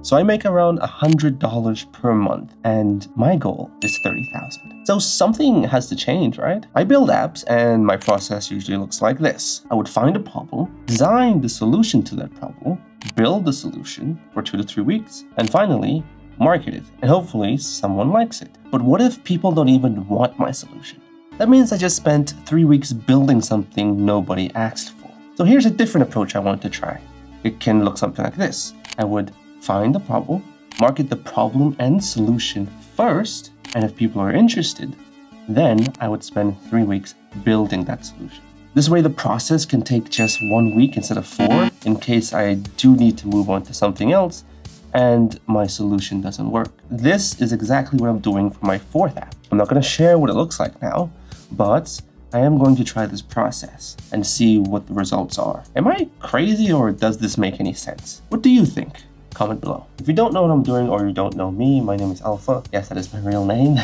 So I make around $100 per month, and my goal is $30,000. So something has to change, right? I build apps, and my process usually looks like this. I would find a problem, design the solution to that problem, build the solution for 2 to 3 weeks, and finally, market it, and hopefully someone likes it. But what if people don't even want my solution? That means I just spent 3 weeks building something nobody asked for. So here's a different approach I want to try. It can look something like this. I would find the problem, market the problem and solution first, and if people are interested, then I would spend 3 weeks building that solution. This way the process can take just 1 week instead of 4 in case I do need to move on to something else and my solution doesn't work. This is exactly what I'm doing for my 4th app. I'm not going to share what it looks like now, but I am going to try this process and see what the results are. Am I crazy, or does this make any sense? What do you think? Comment below. If you don't know what I'm doing, or you don't know me, my name is Alpha. Yes, that is my real name.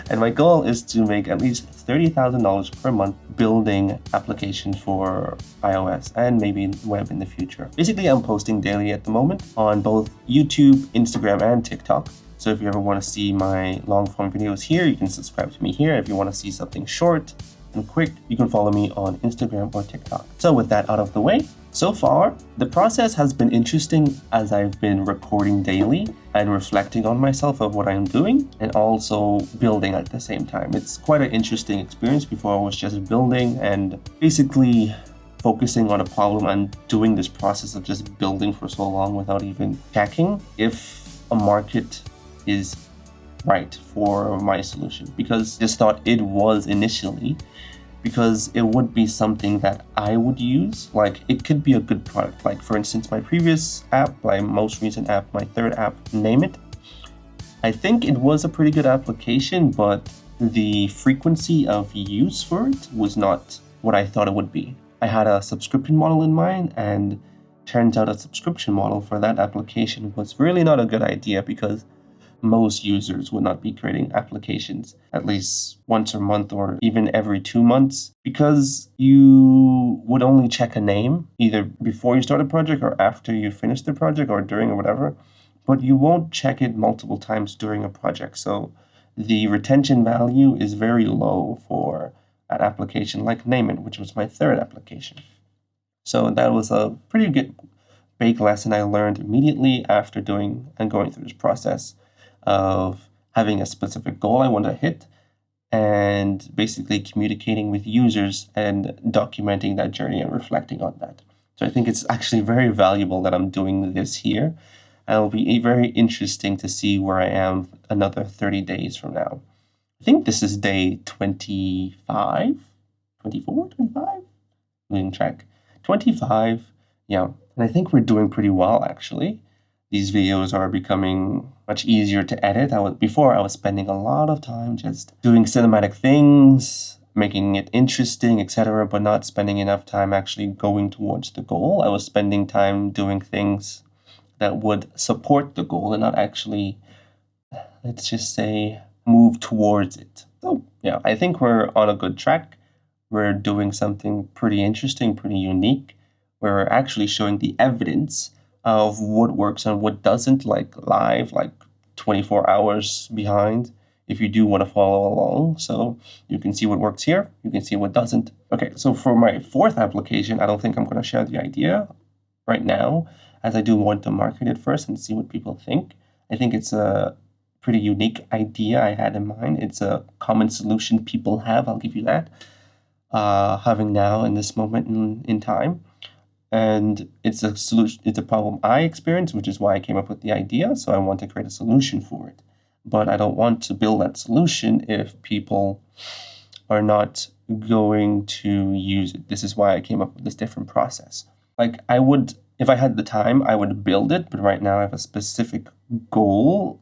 And my goal is to make at least $30,000 per month building applications for iOS and maybe web in the future. Basically, I'm posting daily at the moment on both YouTube, Instagram, and TikTok. So if you ever want to see my long form videos here, you can subscribe to me here. If you want to see something short and quick, you can follow me on Instagram or TikTok. So with that out of the way, so far, the process has been interesting as I've been recording daily and reflecting on myself of what I'm doing and also building at the same time. It's quite an interesting experience. Before I was just building and basically focusing on a problem and doing this process of just building for so long without even checking if a market is right for my solution, because I just thought it was initially, because it would be something that I would use. Like, it could be a good product. Like, for instance, my previous app, my most recent app, my 3rd app, name it. I think it was a pretty good application, but the frequency of use for it was not what I thought it would be. I had a subscription model in mind, and turns out a subscription model for that application was really not a good idea, because most users would not be creating applications at least once a month or even every 2 months, because you would only check a name either before you start a project or after you finish the project or during or whatever, but you won't check it multiple times during a project. So the retention value is very low for an application like Name It, which was my 3rd application. So that was a pretty good big lesson I learned immediately after doing and going through this process of having a specific goal I want to hit and basically communicating with users and documenting that journey and reflecting on that. So I think it's actually very valuable that I'm doing this here. And it'll be very interesting to see where I am another 30 days from now. I think this is day 25, 24, 25? We can check. 25, yeah. And I think we're doing pretty well, actually. These videos are becoming much easier to edit. Before I was spending a lot of time just doing cinematic things, making it interesting, etc., but not spending enough time actually going towards the goal. I was spending time doing things that would support the goal and not actually, let's just say, move towards it. So yeah, I think we're on a good track. We're doing something pretty interesting, pretty unique. We're actually showing the evidence of what works and what doesn't, like live, like 24 hours behind, if you do want to follow along. So you can see what works here, you can see what doesn't. Okay, so for my 4th application, I don't think I'm going to share the idea right now, as I do want to market it first and see what people think. I think it's a pretty unique idea I had in mind. It's a common solution people have, I'll give you that, having now in this moment in time. And it's a solution, it's a problem I experienced, which is why I came up with the idea. So I want to create a solution for it. But I don't want to build that solution if people are not going to use it. This is why I came up with this different process. Like, I would, if I had the time, I would build it. But right now I have a specific goal.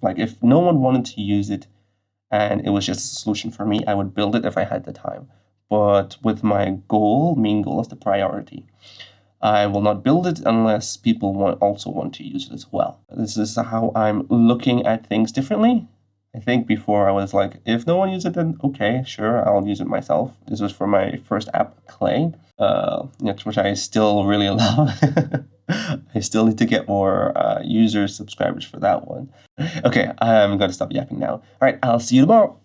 Like, if no one wanted to use it and it was just a solution for me, I would build it if I had the time. But with my main goal as the priority, I will not build it unless people also want to use it as well. This is how I'm looking at things differently. I think before I was like, if no one uses it, then okay, sure, I'll use it myself. This was for my first app, Clay, which I still really love. I still need to get more users, subscribers for that one. Okay, I'm going to stop yapping now. All right, I'll see you tomorrow.